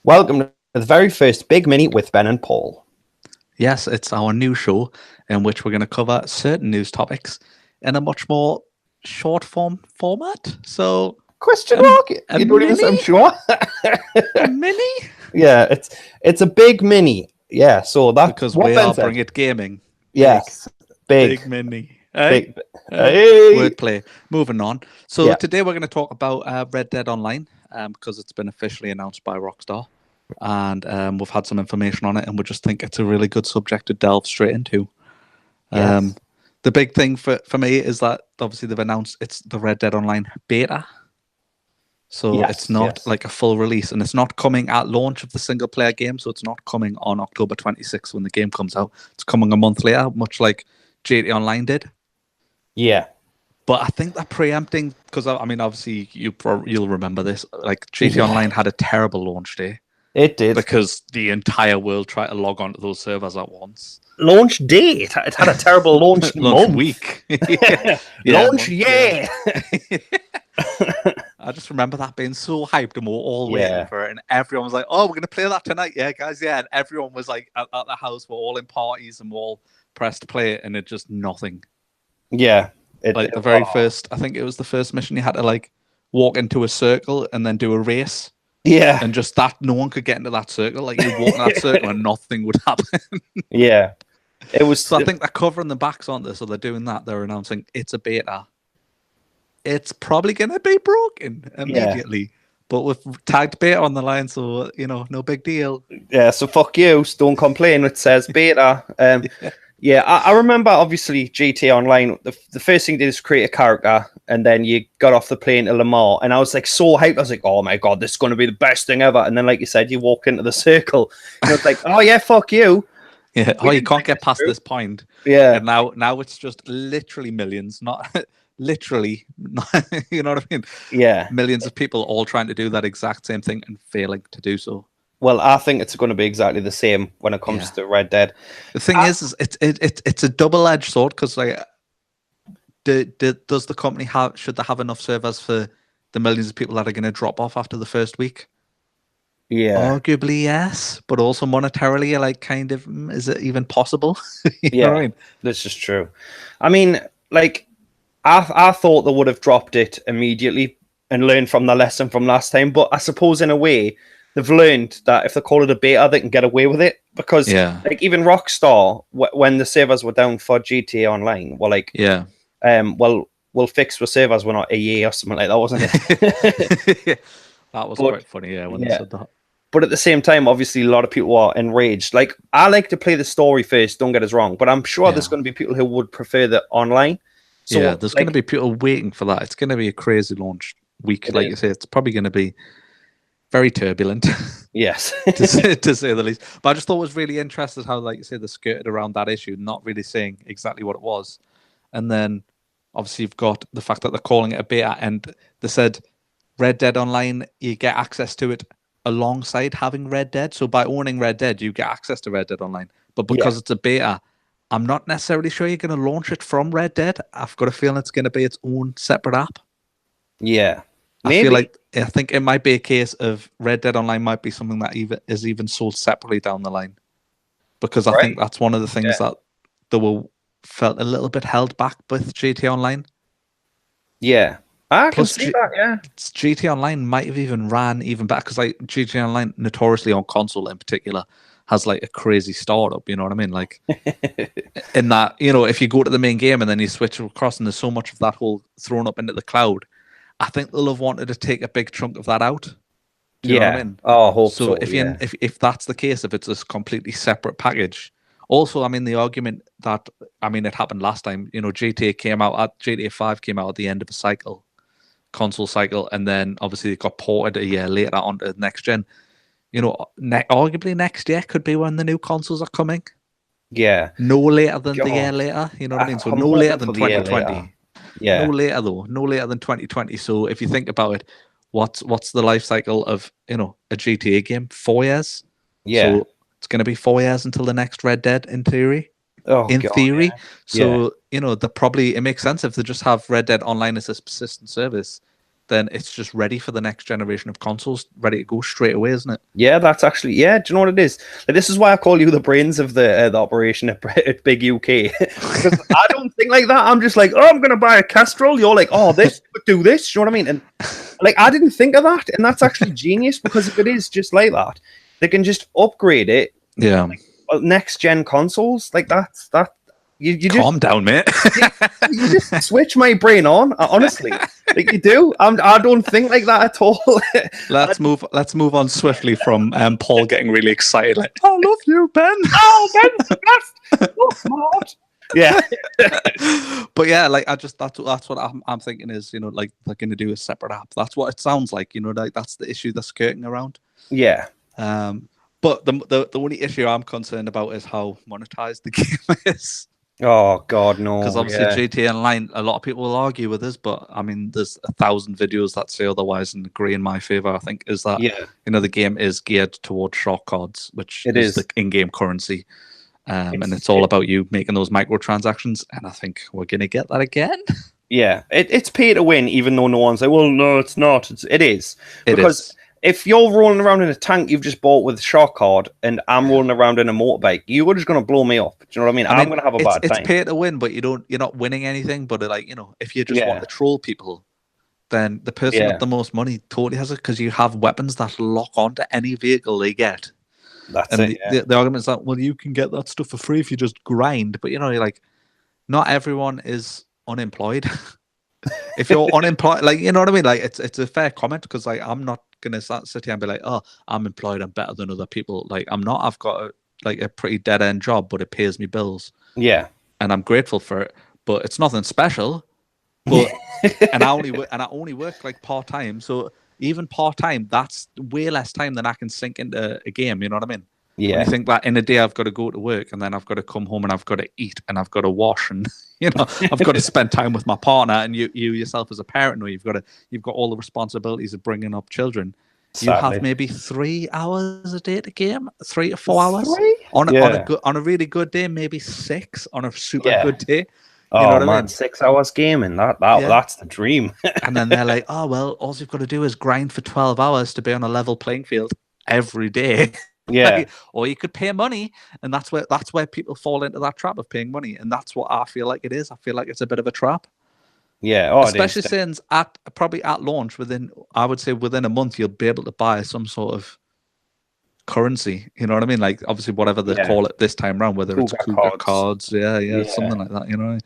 Welcome to the very first Big Mini with Ben and Paul. Yes, it's our new show in which we're going to cover certain news topics in a much more short form format. So, Question mark? You don't even sound sure. a mini? Yeah, it's a big mini. Yeah, so that's Because what we Ben are said. bringing it gaming. Yes, big mini. big. Hey. Wordplay. Moving on. So Yeah. today we're going to talk about Red Dead Online because it's been officially announced by Rockstar. And we've had some information on it, and we just think it's a really good subject to delve straight into. Yes. The big thing for me is that obviously they've announced it's the Red Dead Online beta. So Yes, it's not yes. like a full release, and it's not coming at launch of the single player game. So it's not coming on October 26th when the game comes out. It's coming a month later, much like GTA Online did. Yeah. But I think they're preempting, because I mean, obviously you'll remember this. Like GTA Online had a terrible launch day. It did. Because the entire world tried to log onto those servers at once. Launch day. It had a terrible launch month. Week. Launch, I just remember that being so hyped, and we were all waiting for it, and everyone was like, "Oh, we're gonna play that tonight, yeah, guys, yeah." And everyone was like at the house, we're all in parties, and we're all pressed play, and it just nothing. Yeah. The very first, I think it was the first mission, you had to like walk into a circle and then do a race. Yeah. And just that, no one could get into that circle. Like, you'd walk in that circle and nothing would happen. Yeah. It was. So I think they're covering the backs on this. So they're doing that. They're announcing it's a beta. It's probably going to be broken immediately. But we've tagged beta on the line, so, no big deal. Yeah, so fuck you. Don't complain. It says beta. Yeah, I remember, obviously, GTA Online, the first thing you did is create a character, and then you got off the plane to Lamar, and I was like so hyped. I was like, oh my God, this is going to be the best thing ever. And then, like you said, you walk into the circle, and it's like, oh yeah, fuck you. Yeah, you can't get past this point. Yeah. And now it's just literally millions, not literally, you know what I mean? Yeah. Millions of people all trying to do that exact same thing and failing to do so. Well, I think it's going to be exactly the same when it comes to Red Dead. The thing is it's a double-edged sword, because like, does the company should they have enough servers for the millions of people that are going to drop off after the first week? Yeah, arguably yes, but also monetarily, like, kind of, is it even possible? Yeah, know what I mean? This is true. I mean, like, I thought they would have dropped it immediately and learned from the lesson from last time, but I suppose in a way they've learned that if they call it a beta, they can get away with it, because like even Rockstar, when the servers were down for GTA Online, were like, well, we'll fix the servers, we're not EA or something like that, wasn't it? That was quite funny, when they said that. But at the same time, obviously, a lot of people are enraged. Like, I like to play the story first, don't get us wrong, but I'm sure there's going to be people who would prefer the online. So, there's going to be people waiting for that. It's going to be a crazy launch week, like you say. It's probably going to be very turbulent. Yes. to say the least. But I just thought it was really interesting how, like you say, they skirted around that issue, not really saying exactly what it was. And then, obviously, you've got the fact that they're calling it a beta, and they said Red Dead Online, you get access to it alongside having Red Dead. So by owning Red Dead, you get access to Red Dead Online. But because it's a beta, I'm not necessarily sure you're going to launch it from Red Dead. I've got a feeling it's going to be its own separate app. Yeah. Maybe. I think it might be a case of Red Dead Online might be something that is even sold separately down the line. Because I think that's one of the things that they felt a little bit held back with GTA Online. Yeah. I can see that, yeah. GTA Online might have even ran even better, because like GTA Online, notoriously on console in particular, has like a crazy startup, you know what I mean? Like, in that, if you go to the main game and then you switch across and there's so much of that whole thrown up into the cloud, I think they'll have wanted to take a big chunk of that out. Do you know what I mean? Oh, I hope so. If that's the case, if it's a completely separate package. Also, I mean, the argument that, it happened last time, GTA 5 came out at the end of a console cycle, and then obviously it got ported a year later onto the next gen. Arguably next year could be when the new consoles are coming. Yeah. No later than the year later, you know what I mean? So no later than 2020. Yeah. No later though. No later than 2020. So if you think about it, what's the life cycle of, a GTA game? 4 years? Yeah. So it's going to be 4 years until the next Red Dead, in theory. In theory. So, it makes sense if they just have Red Dead Online as a persistent service. then it's just ready for the next generation of consoles, ready to go straight away, isn't it? Yeah, that's actually, yeah. Do you know what it is? Like, this is why I call you the brains of the operation at Big UK. Because I don't think like that. I'm just like, oh, I'm gonna buy a Castrol. You're like, oh, this could do this. Do you know what I mean? And like, I didn't think of that, and that's actually genius, because if it is just like that, they can just upgrade it. Yeah. Like, next gen consoles, like that. You just Calm down, mate. you just switch my brain on. Honestly, like you do. I don't think like that at all. Let's move on swiftly from Paul getting really excited, like, I love you, Ben. Oh, Ben's the best. So smart. Yeah. But yeah, like that's what I'm thinking is, like they're going to do a separate app. That's what it sounds like, like that's the issue they're skirting around. Yeah. But the only issue I'm concerned about is how monetized the game is. Oh God, no! Because obviously GTA Online, a lot of people will argue with this, but I mean, there's 1,000 videos that say otherwise and agree in my favor. I think is that the game is geared towards shark cards, which is the in-game currency, and it's all about you making those microtransactions. And I think we're gonna get that again. Yeah, it's pay to win, even though no one's like, well, no, it's not. It is because if you're rolling around in a tank you've just bought with a shark card, and I'm rolling around in a motorbike, you're just going to blow me up. Do you know what I mean? I'm going to have a bad time. It's pay to win, but you're not winning anything. But if you just want to troll people, then the person with the most money totally has it, because you have weapons that lock onto any vehicle they get. That's and the argument's that, well, you can get that stuff for free if you just grind. But you're like, not everyone is unemployed. If you're unemployed, like, you know what I mean? Like, it's a fair comment, because like I'm not gonna sit here and be like, oh, I'm employed, I'm better than other people. Like, I'm not. I've got a pretty dead end job, but it pays me bills. Yeah, and I'm grateful for it. But it's nothing special. But and I only work like part time. So even part time, that's way less time than I can sink into a game. You know what I mean? Yeah. When you think that in a day I've got to go to work, and then I've got to come home, and I've got to eat, and I've got to wash, and I've got to spend time with my partner, and you yourself as a parent, or you've got all the responsibilities of bringing up children. Sadly. You have maybe 3 hours a day to game, 3 to 4 hours on a really good day, maybe 6 on a super good day. You know what I mean? 6 hours gaming, that's the dream. And then they're like, oh well, all you've got to do is grind for 12 hours to be on a level playing field every day. Yeah. Or you could pay money, and that's where people fall into that trap of paying money, and that's what I feel like it is. I feel like it's a bit of a trap. Yeah, especially since probably at launch, within a month, you'll be able to buy some sort of currency. You know what I mean? Like, obviously, whatever they call it this time around, whether it's Cougar cards, something like that. You know.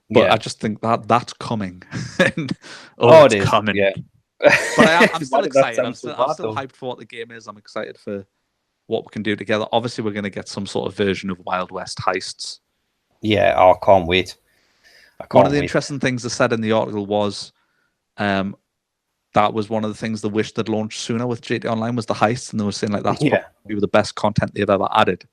But I just think that's coming. And, it is coming. Yeah. But I'm still excited. I'm still hyped for what the game is. I'm excited for what we can do together. Obviously, we're going to get some sort of version of Wild West heists. Yeah, I can't wait. One of the interesting things they said in the article was that was one of the things they wished they'd launched sooner with GTA Online, was the heists, and they were saying like that's probably the best content they've ever added.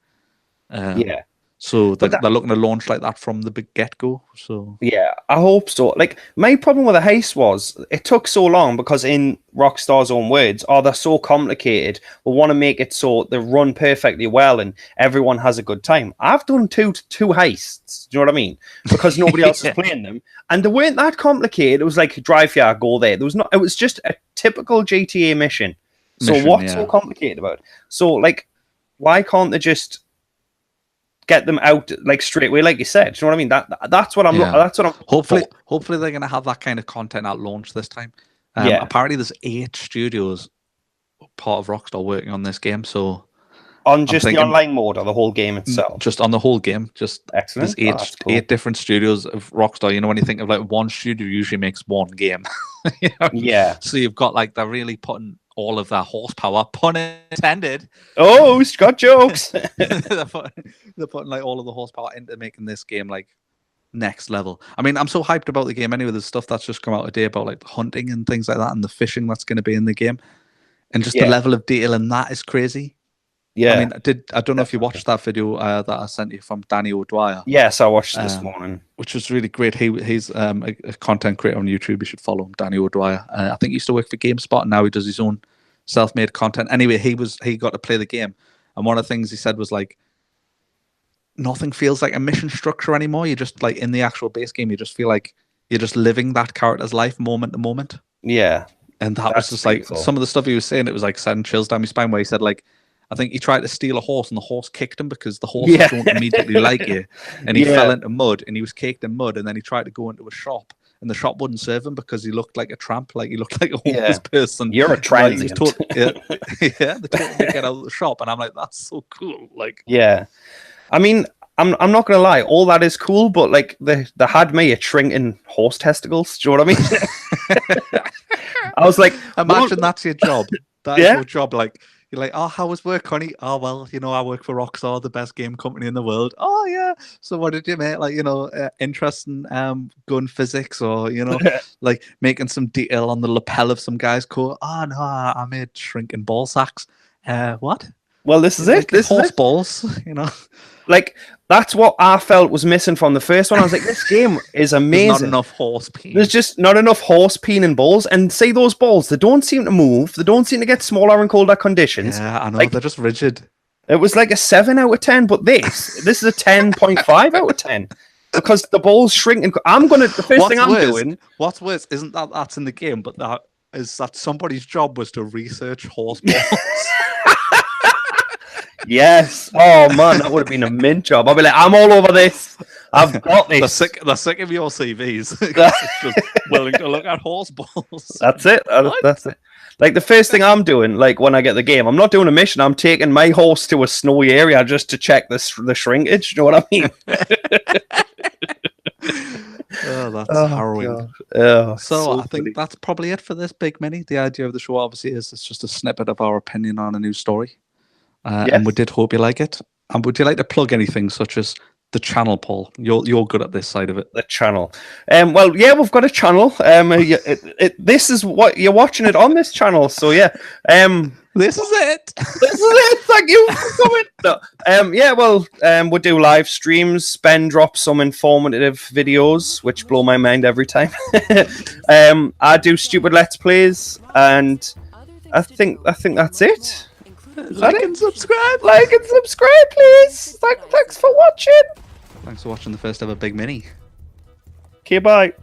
So they're looking to launch like that from the big get-go. So yeah, I hope so. Like, my problem with the heist was it took so long, because in Rockstar's own words, they're so complicated. We want to make it so they run perfectly well and everyone has a good time. I've done two heists. Do you know what I mean? Because nobody else is playing them, and they weren't that complicated. It was like drive here, go there. There was not. It was just a typical GTA mission. So what's so complicated about it? So like, why can't they just get them out like straight away, like you said? Do you know what I mean? That's what I'm. That's what I'm. Hopefully, they're going to have that kind of content at launch this time. Apparently, there's 8 studios part of Rockstar working on this game. So on just the online mode, or the whole game itself? Just on the whole game. Just excellent. There's 8 different studios of Rockstar. You know, when you think of like one studio, usually makes one game. Yeah. So you've got like they're really putting all of their horsepower, pun intended. Oh, Scott jokes. they're putting like all of the horsepower into making this game like next level. I mean, I'm so hyped about the game anyway. There's stuff that's just come out today about like hunting and things like that, and the fishing that's going to be in the game, and just the level of detail in that is crazy. Yeah. I mean, I don't know if you watched that video that I sent you from Danny O'Dwyer. Yes, I watched it this morning, which was really great. He's a content creator on YouTube. You should follow him, Danny O'Dwyer. I think he used to work for GameSpot, and now he does his own self-made content. Anyway, he got to play the game, and one of the things he said was like, nothing feels like a mission structure anymore. You just like in the actual base game, you just feel like you're just living that character's life moment to moment. Yeah. And that was That's just like painful. some of the stuff he was saying. It was like sending chills down my spine. Where he said like, I think he tried to steal a horse and the horse kicked him because the horses Yeah. don't immediately like you. And he Yeah. fell into mud and he was caked in mud. And then he tried to go into a shop and the shop wouldn't serve him because he looked like a tramp, like he looked like a homeless person. You're a Like, he was transient. yeah, they told him to get out of the shop. And I'm like, that's so cool. Like, Yeah. I mean, I'm not gonna lie, all that is cool, but like they had me at shrinking horse testicles. Do you know what I mean? I was like, imagine that's your job. That's Yeah. your job. Like, you're like, oh, how was work, honey? Oh, well, you know, I work for Rockstar, the best game company in the world. Oh, yeah. So what did you make? Like, you know, interest in gun physics or, you know, like making some detail on the lapel of some guy's coat. Oh, no, I made shrinking ball sacks. What? well, this is Like it. This is horse it. balls, you know. Like that's what I felt was missing from the first one. I was like, this game is There's amazing. not enough horse peen. There's just not enough horse peening balls. And see those balls, they don't seem to move. They don't seem to get smaller in colder conditions. Yeah, I know. like- They're just rigid. It was like a 7 out of 10, but this is a 10.5 out of 10 because the ball's shrinking. The first thing I'm doing. What's worse isn't that that's in the game, but that is that somebody's job was to research horse balls. Yes. Oh man, that would have been a mint job. I'll be like, I'm all over this. I've got They're this. sick of your CVs. It's just willing to look at horse balls. That's it. That's it. Like the first thing I'm doing, like when I get the game, I'm not doing a mission. I'm taking my horse to a snowy area just to check the shrinkage. You know what I mean? Oh, that's harrowing. God. Oh, So I think funny. that's probably it for this Big Mini. The idea of the show obviously is it's just a snippet of our opinion on a new story. And we did hope you like it. And would you like to plug anything such as the channel, Paul? You're good at this side of it. The channel. Well, yeah, we've got a channel. This is what you're watching it on this channel. So yeah. This is it. This is it. Thank you for coming. No. Yeah, well, we do live streams. Ben drops some informative videos, which blow my mind every time. I do stupid Let's Plays, and I think that's it. Like and subscribe. Like and subscribe, please. Thanks for watching. Thanks for watching the first ever Big Mini. Okay, bye.